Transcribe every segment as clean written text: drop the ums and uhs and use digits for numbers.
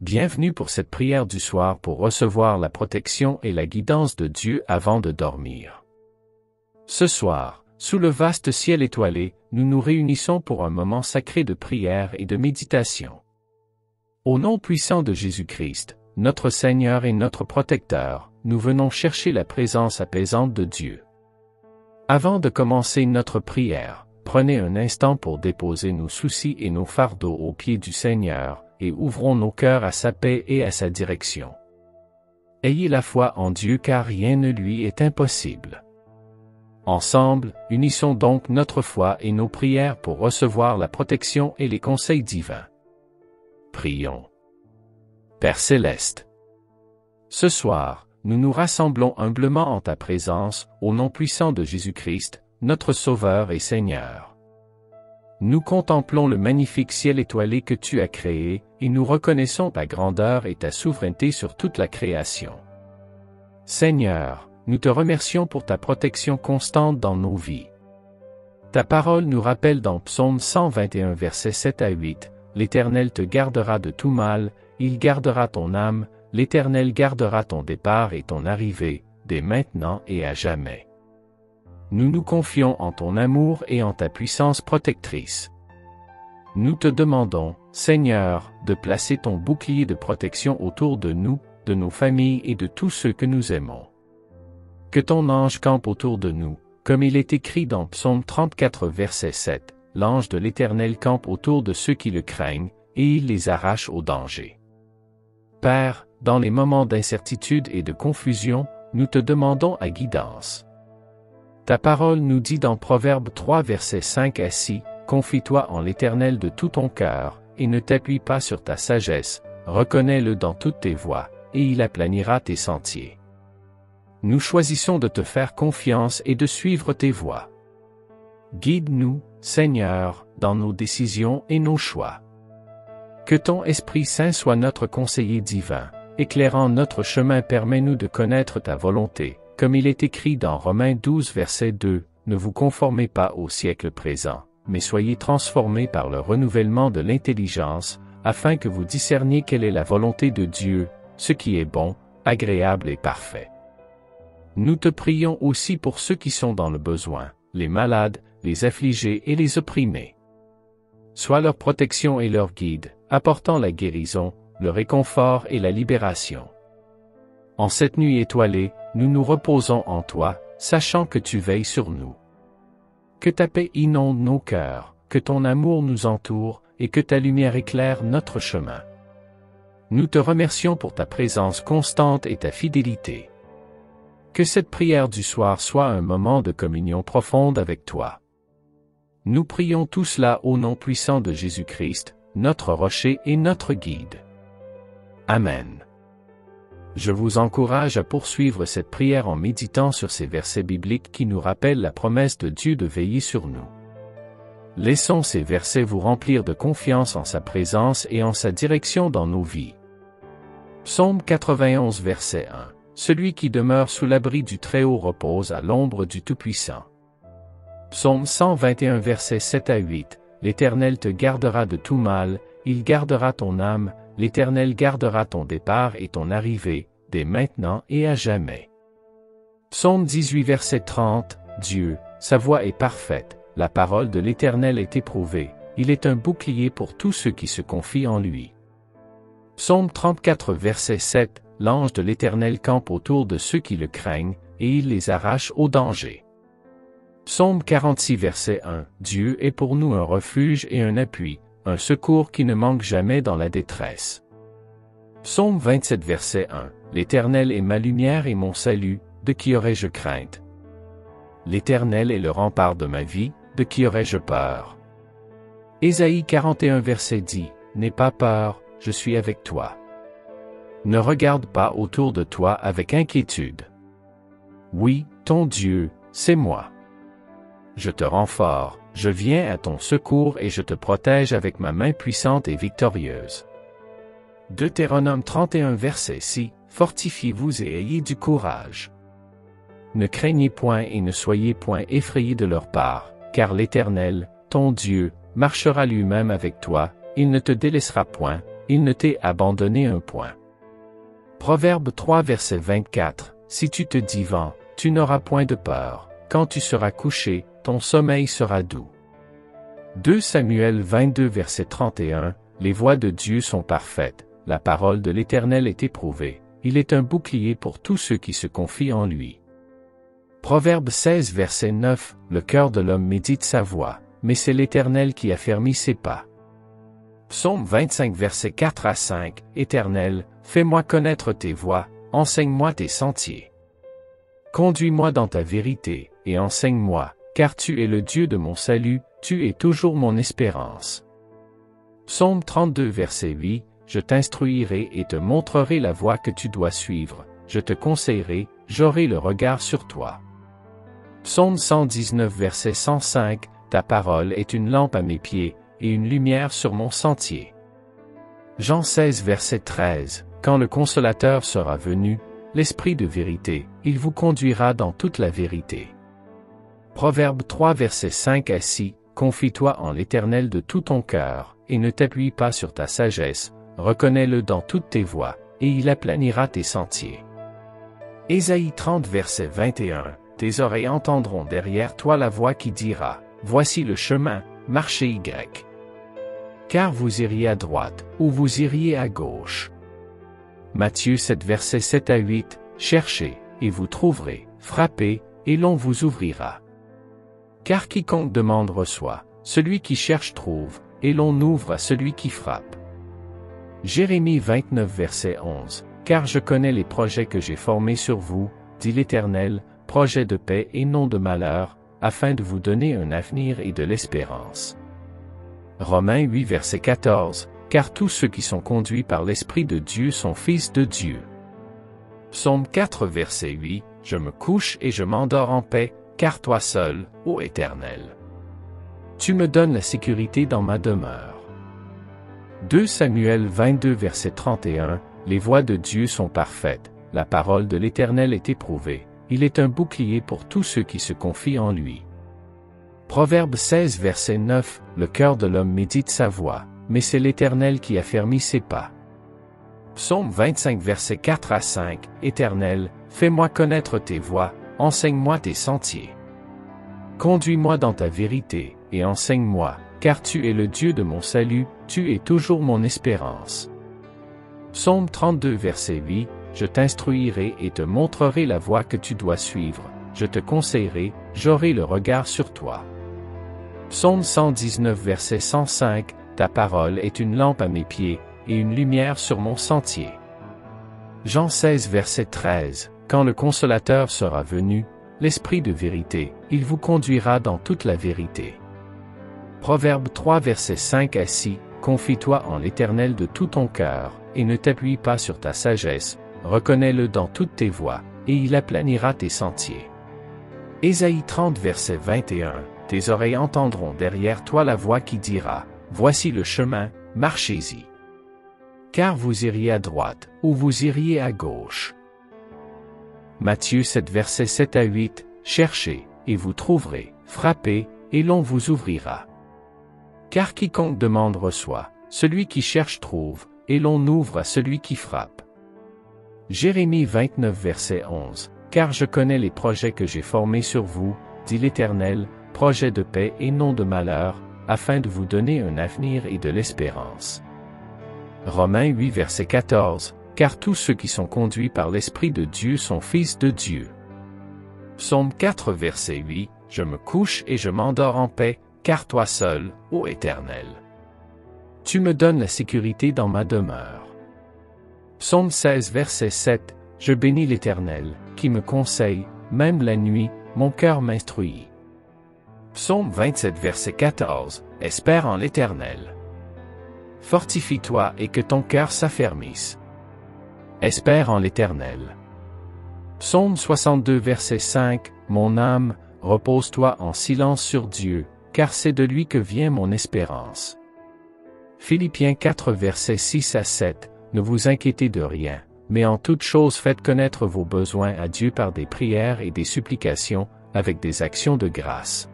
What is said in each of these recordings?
Bienvenue pour cette prière du soir pour recevoir la protection et la guidance de Dieu avant de dormir. Ce soir, sous le vaste ciel étoilé, nous nous réunissons pour un moment sacré de prière et de méditation. Au nom puissant de Jésus-Christ, notre Seigneur et notre Protecteur, nous venons chercher la présence apaisante de Dieu. Avant de commencer notre prière, prenez un instant pour déposer nos soucis et nos fardeaux aux pieds du Seigneur, et ouvrons nos cœurs à sa paix et à sa direction. Ayez la foi en Dieu car rien ne lui est impossible. Ensemble, unissons donc notre foi et nos prières pour recevoir la protection et les conseils divins. Prions. Père Céleste, ce soir, nous nous rassemblons humblement en ta présence, au nom puissant de Jésus-Christ, notre Sauveur et Seigneur. Nous contemplons le magnifique ciel étoilé que tu as créé, et nous reconnaissons ta grandeur et ta souveraineté sur toute la création. Seigneur, nous te remercions pour ta protection constante dans nos vies. Ta parole nous rappelle dans Psaume 121 versets 7 à 8, « L'Éternel te gardera de tout mal, il gardera ton âme, l'Éternel gardera ton départ et ton arrivée, dès maintenant et à jamais. » Nous nous confions en ton amour et en ta puissance protectrice. Nous te demandons, Seigneur, de placer ton bouclier de protection autour de nous, de nos familles et de tous ceux que nous aimons. Que ton ange campe autour de nous, comme il est écrit dans Psaume 34 verset 7, « L'ange de l'Éternel campe autour de ceux qui le craignent, et il les arrache au danger. » Père, dans les moments d'incertitude et de confusion, nous te demandons à guidance. Ta parole nous dit dans Proverbe 3 versets 5 à 6, « Confie-toi en l'Éternel de tout ton cœur, et ne t'appuie pas sur ta sagesse, reconnais-le dans toutes tes voies, et il aplanira tes sentiers. » Nous choisissons de te faire confiance et de suivre tes voies. Guide-nous, Seigneur, dans nos décisions et nos choix. Que ton Esprit Saint soit notre conseiller divin, éclairant notre chemin, permets-nous de connaître ta volonté. Comme il est écrit dans Romains 12 verset 2, « Ne vous conformez pas au siècle présent, mais soyez transformés par le renouvellement de l'intelligence, afin que vous discerniez quelle est la volonté de Dieu, ce qui est bon, agréable et parfait. » Nous te prions aussi pour ceux qui sont dans le besoin, les malades, les affligés et les opprimés. Sois leur protection et leur guide, apportant la guérison, le réconfort et la libération. En cette nuit étoilée, nous nous reposons en toi, sachant que tu veilles sur nous. Que ta paix inonde nos cœurs, que ton amour nous entoure, et que ta lumière éclaire notre chemin. Nous te remercions pour ta présence constante et ta fidélité. Que cette prière du soir soit un moment de communion profonde avec toi. Nous prions tout cela au nom puissant de Jésus-Christ, notre rocher et notre guide. Amen. Je vous encourage à poursuivre cette prière en méditant sur ces versets bibliques qui nous rappellent la promesse de Dieu de veiller sur nous. Laissons ces versets vous remplir de confiance en sa présence et en sa direction dans nos vies. Psaume 91 verset 1. Celui qui demeure sous l'abri du Très-Haut repose à l'ombre du Tout-Puissant. Psaume 121 verset 7 à 8. L'Éternel te gardera de tout mal, il gardera ton âme, l'Éternel gardera ton départ et ton arrivée, dès maintenant et à jamais. Psaume 18 verset 30, Dieu, sa voie est parfaite, la parole de l'Éternel est éprouvée, il est un bouclier pour tous ceux qui se confient en lui. Psaume 34 verset 7, l'ange de l'Éternel campe autour de ceux qui le craignent, et il les arrache au danger. Psaume 46 verset 1, Dieu est pour nous un refuge et un appui, un secours qui ne manque jamais dans la détresse. Psaume 27 verset 1, l'Éternel est ma lumière et mon salut, de qui aurais-je crainte? L'Éternel est le rempart de ma vie, de qui aurais-je peur? Ésaïe 41 verset 10, n'aie pas peur, je suis avec toi. Ne regarde pas autour de toi avec inquiétude. Oui, ton Dieu, c'est moi. Je te rends fort, je viens à ton secours et je te protège avec ma main puissante et victorieuse. Deutéronome 31 verset 6, fortifiez-vous et ayez du courage. Ne craignez point et ne soyez point effrayés de leur part, car l'Éternel, ton Dieu, marchera lui-même avec toi, il ne te délaissera point, il ne t'est abandonné un point. Proverbe 3 verset 24, si tu te dis vent, tu n'auras point de peur, quand tu seras couché, ton sommeil sera doux. 2 Samuel 22 verset 31, les voies de Dieu sont parfaites, la parole de l'Éternel est éprouvée, il est un bouclier pour tous ceux qui se confient en lui. Proverbe 16 verset 9, le cœur de l'homme médite sa voie, mais c'est l'Éternel qui affermit ses pas. Psaume 25 verset 4 à 5, Éternel, fais-moi connaître tes voies, enseigne-moi tes sentiers. Conduis-moi dans ta vérité, et enseigne-moi, car tu es le Dieu de mon salut, tu es toujours mon espérance. Psaume 32 verset 8, je t'instruirai et te montrerai la voie que tu dois suivre, je te conseillerai, j'aurai le regard sur toi. Psaume 119 verset 105, ta parole est une lampe à mes pieds, et une lumière sur mon sentier. Jean 16 verset 13, quand le Consolateur sera venu, l'Esprit de vérité, il vous conduira dans toute la vérité. Proverbe 3 verset 5 à 6, confie-toi en l'Éternel de tout ton cœur, et ne t'appuie pas sur ta sagesse, reconnais-le dans toutes tes voies, et il aplanira tes sentiers. Ésaïe 30 verset 21, tes oreilles entendront derrière toi la voix qui dira, voici le chemin, marchez Y. Car vous iriez à droite, ou vous iriez à gauche. Matthieu 7 verset 7 à 8, cherchez, et vous trouverez, frappez, et l'on vous ouvrira. Car quiconque demande reçoit, celui qui cherche trouve, et l'on ouvre à celui qui frappe. Jérémie 29 verset 11, car je connais les projets que j'ai formés sur vous, dit l'Éternel, projets de paix et non de malheur, afin de vous donner un avenir et de l'espérance. Romains 8 verset 14, car tous ceux qui sont conduits par l'Esprit de Dieu sont fils de Dieu. Psaume 4 verset 8, je me couche et je m'endors en paix, car toi seul, ô Éternel, tu me donnes la sécurité dans ma demeure. 2 Samuel 22 verset 31, les voies de Dieu sont parfaites, la parole de l'Éternel est éprouvée, il est un bouclier pour tous ceux qui se confient en lui. Proverbe 16 verset 9, le cœur de l'homme médite sa voie, mais c'est l'Éternel qui affermit ses pas. Psaume 25 verset 4 à 5, Éternel, fais-moi connaître tes voies, enseigne-moi tes sentiers. Conduis-moi dans ta vérité, et enseigne-moi, car tu es le Dieu de mon salut, tu es toujours mon espérance. Psaume 32 verset 8, je t'instruirai et te montrerai la voie que tu dois suivre, je te conseillerai, j'aurai le regard sur toi. Psaume 119 verset 105, ta parole est une lampe à mes pieds, et une lumière sur mon sentier. Jean 16 verset 13, quand le Consolateur sera venu, l'Esprit de vérité, il vous conduira dans toute la vérité. Proverbe 3 verset 5 à 6, confie-toi en l'Éternel de tout ton cœur, et ne t'appuie pas sur ta sagesse, reconnais-le dans toutes tes voies, et il aplanira tes sentiers. Ésaïe 30 verset 21, tes oreilles entendront derrière toi la voix qui dira, voici le chemin, marchez-y. Car vous iriez à droite, ou vous iriez à gauche. Matthieu 7 verset 7 à 8, cherchez, et vous trouverez, frappez, et l'on vous ouvrira. Car quiconque demande reçoit, celui qui cherche trouve, et l'on ouvre à celui qui frappe. Jérémie 29 verset 11, car je connais les projets que j'ai formés sur vous, dit l'Éternel, projets de paix et non de malheur, afin de vous donner un avenir et de l'espérance. Romains 8 verset 14, car tous ceux qui sont conduits par l'Esprit de Dieu sont fils de Dieu. Psaume 4 verset 8, je me couche et je m'endors en paix, car toi seul, ô Éternel, tu me donnes la sécurité dans ma demeure. Psaume 16 verset 7, je bénis l'Éternel, qui me conseille, même la nuit, mon cœur m'instruit. Psaume 27 verset 14, espère en l'Éternel. Fortifie-toi et que ton cœur s'affermisse. Espère en l'Éternel. Psaume 62 verset 5, mon âme, repose-toi en silence sur Dieu, car c'est de lui que vient mon espérance. Philippiens 4 verset 6 à 7, ne vous inquiétez de rien, mais en toute chose faites connaître vos besoins à Dieu par des prières et des supplications, avec des actions de grâce.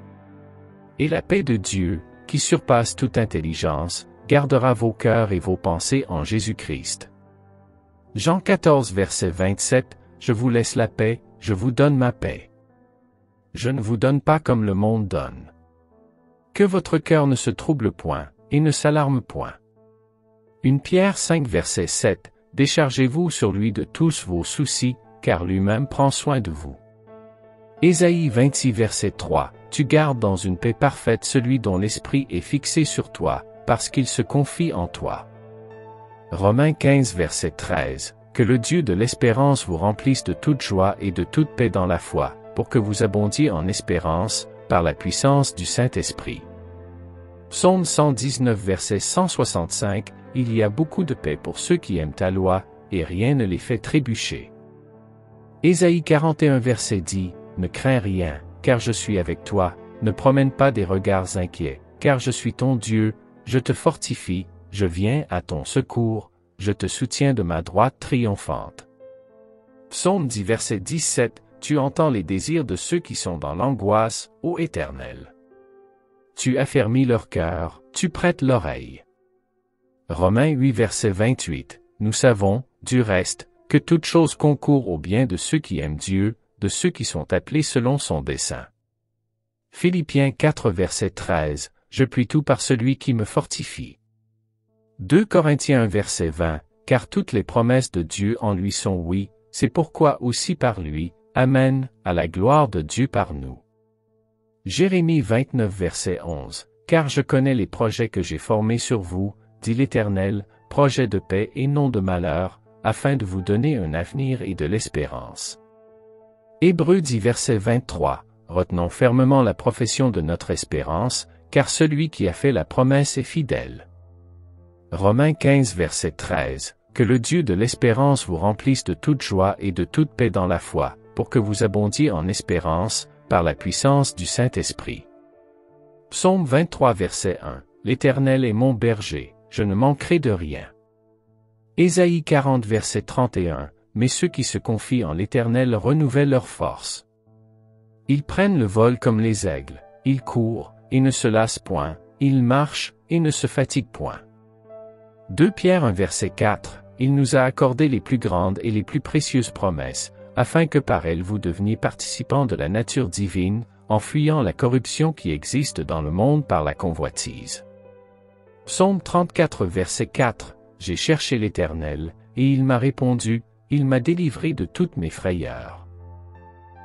Et la paix de Dieu, qui surpasse toute intelligence, gardera vos cœurs et vos pensées en Jésus-Christ. Jean 14 verset 27, je vous laisse la paix, je vous donne ma paix. Je ne vous donne pas comme le monde donne. Que votre cœur ne se trouble point, et ne s'alarme point. 1 Pierre 5 verset 7, déchargez-vous sur lui de tous vos soucis, car lui-même prend soin de vous. Ésaïe 26 verset 3, tu gardes dans une paix parfaite celui dont l'esprit est fixé sur toi, parce qu'il se confie en toi. Romains 15 verset 13, que le Dieu de l'espérance vous remplisse de toute joie et de toute paix dans la foi, pour que vous abondiez en espérance, par la puissance du Saint-Esprit. Psaume 119 verset 165, il y a beaucoup de paix pour ceux qui aiment ta loi, et rien ne les fait trébucher. Ésaïe 41 verset 10, ne crains rien, car je suis avec toi, ne promène pas des regards inquiets, car je suis ton Dieu, je te fortifie, je viens à ton secours, je te soutiens de ma droite triomphante. Psaume 10 verset 17, tu entends les désirs de ceux qui sont dans l'angoisse, ô Éternel. Tu affermis leur cœur, tu prêtes l'oreille. Romains 8 verset 28, nous savons, du reste, que toute chose concourt au bien de ceux qui aiment Dieu, de ceux qui sont appelés selon son dessein. Philippiens 4 verset 13, je puis tout par celui qui me fortifie. 2 Corinthiens 1 verset 20, car toutes les promesses de Dieu en lui sont oui, c'est pourquoi aussi par lui, Amen, à la gloire de Dieu par nous. Jérémie 29 verset 11, car je connais les projets que j'ai formés sur vous, dit l'Éternel, projets de paix et non de malheur, afin de vous donner un avenir et de l'espérance. Hébreux 10 verset 23, retenons fermement la profession de notre espérance, car celui qui a fait la promesse est fidèle. Romains 15 verset 13, que le Dieu de l'espérance vous remplisse de toute joie et de toute paix dans la foi, pour que vous abondiez en espérance, par la puissance du Saint-Esprit. Psaume 23 verset 1, l'Éternel est mon berger, je ne manquerai de rien. Ésaïe 40 verset 31, mais ceux qui se confient en l'Éternel renouvellent leur force. Ils prennent le vol comme les aigles, ils courent, et ne se lassent point, ils marchent, et ne se fatiguent point. 2 Pierre 1 verset 4, il nous a accordé les plus grandes et les plus précieuses promesses, afin que par elles vous deveniez participants de la nature divine, en fuyant la corruption qui existe dans le monde par la convoitise. Psaume 34 verset 4, j'ai cherché l'Éternel, et il m'a répondu, il m'a délivré de toutes mes frayeurs.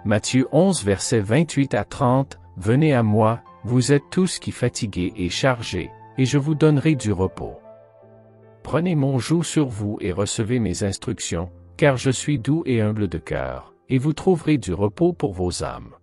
Matthieu 11 verset 28 à 30, venez à moi, vous êtes tous qui fatigués et chargés, et je vous donnerai du repos. Prenez mon joug sur vous et recevez mes instructions, car je suis doux et humble de cœur, et vous trouverez du repos pour vos âmes.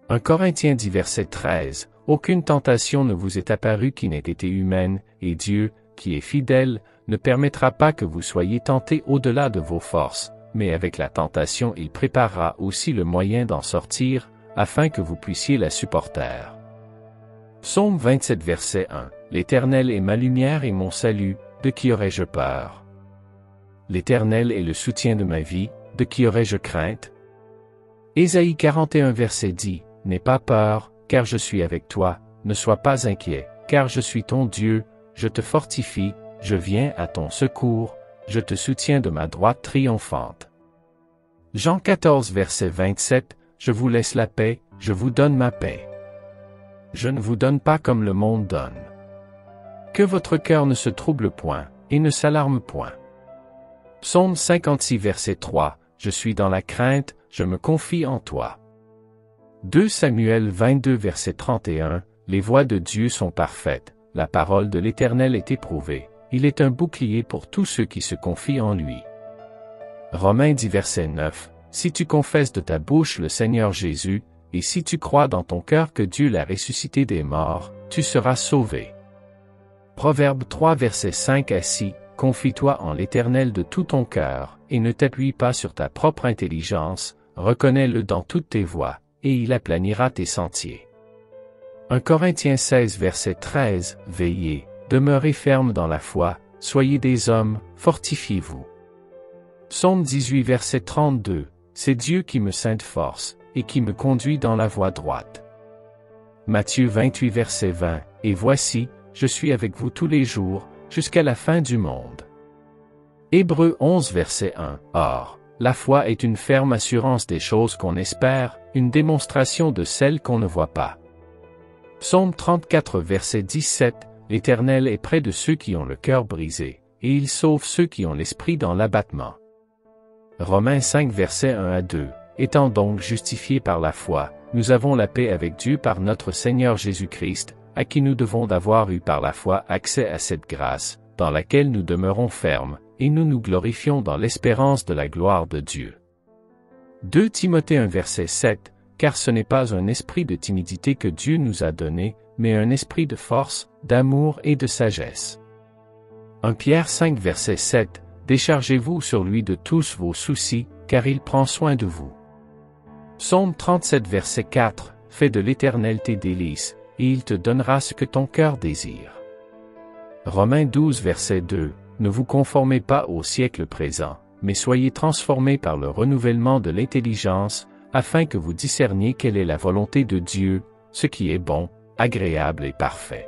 1 Corinthiens 10 verset 13, aucune tentation ne vous est apparue qui n'ait été humaine, et Dieu, qui est fidèle, ne permettra pas que vous soyez tentés au-delà de vos forces, mais avec la tentation il préparera aussi le moyen d'en sortir, afin que vous puissiez la supporter. Psaume 27 verset 1, l'Éternel est ma lumière et mon salut, de qui aurais-je peur? L'Éternel est le soutien de ma vie, de qui aurais-je crainte? Ésaïe 41 verset 10, n'aie pas peur, car je suis avec toi, ne sois pas inquiet, car je suis ton Dieu, je te fortifie, je viens à ton secours, je te soutiens de ma droite triomphante. Jean 14 verset 27, je vous laisse la paix, je vous donne ma paix. Je ne vous donne pas comme le monde donne. Que votre cœur ne se trouble point, et ne s'alarme point. Psaume 56 verset 3, je suis dans la crainte, je me confie en toi. 2 Samuel 22 verset 31, les voies de Dieu sont parfaites, la parole de l'Éternel est éprouvée, il est un bouclier pour tous ceux qui se confient en lui. Romains 10 verset 9, si tu confesses de ta bouche le Seigneur Jésus, et si tu crois dans ton cœur que Dieu l'a ressuscité des morts, tu seras sauvé. Proverbe 3 verset 5 à 6, confie-toi en l'Éternel de tout ton cœur, et ne t'appuie pas sur ta propre intelligence, reconnais-le dans toutes tes voies, et il aplanira tes sentiers. 1 Corinthiens 16 verset 13, veillez, demeurez fermes dans la foi, soyez des hommes, fortifiez-vous. Psaume 18 verset 32, c'est Dieu qui me scinde force, et qui me conduit dans la voie droite. Matthieu 28 verset 20, et voici, je suis avec vous tous les jours, jusqu'à la fin du monde. Hébreux 11 verset 1. Or, la foi est une ferme assurance des choses qu'on espère, une démonstration de celles qu'on ne voit pas. Psaume 34 verset 17. L'Éternel est près de ceux qui ont le cœur brisé, et il sauve ceux qui ont l'esprit dans l'abattement. Romains 5 verset 1 à 2. Étant donc justifiés par la foi, nous avons la paix avec Dieu par notre Seigneur Jésus-Christ, à qui nous devons d'avoir eu par la foi accès à cette grâce, dans laquelle nous demeurons fermes, et nous nous glorifions dans l'espérance de la gloire de Dieu. 2 Timothée 1 verset 7, car ce n'est pas un esprit de timidité que Dieu nous a donné, mais un esprit de force, d'amour et de sagesse. 1 Pierre 5 verset 7, déchargez-vous sur lui de tous vos soucis, car il prend soin de vous. Psaume 37 verset 4, fais de l'Éternel tes délices, et il te donnera ce que ton cœur désire. Romains 12 verset 2, ne vous conformez pas au siècle présent, mais soyez transformés par le renouvellement de l'intelligence, afin que vous discerniez quelle est la volonté de Dieu, ce qui est bon, agréable et parfait.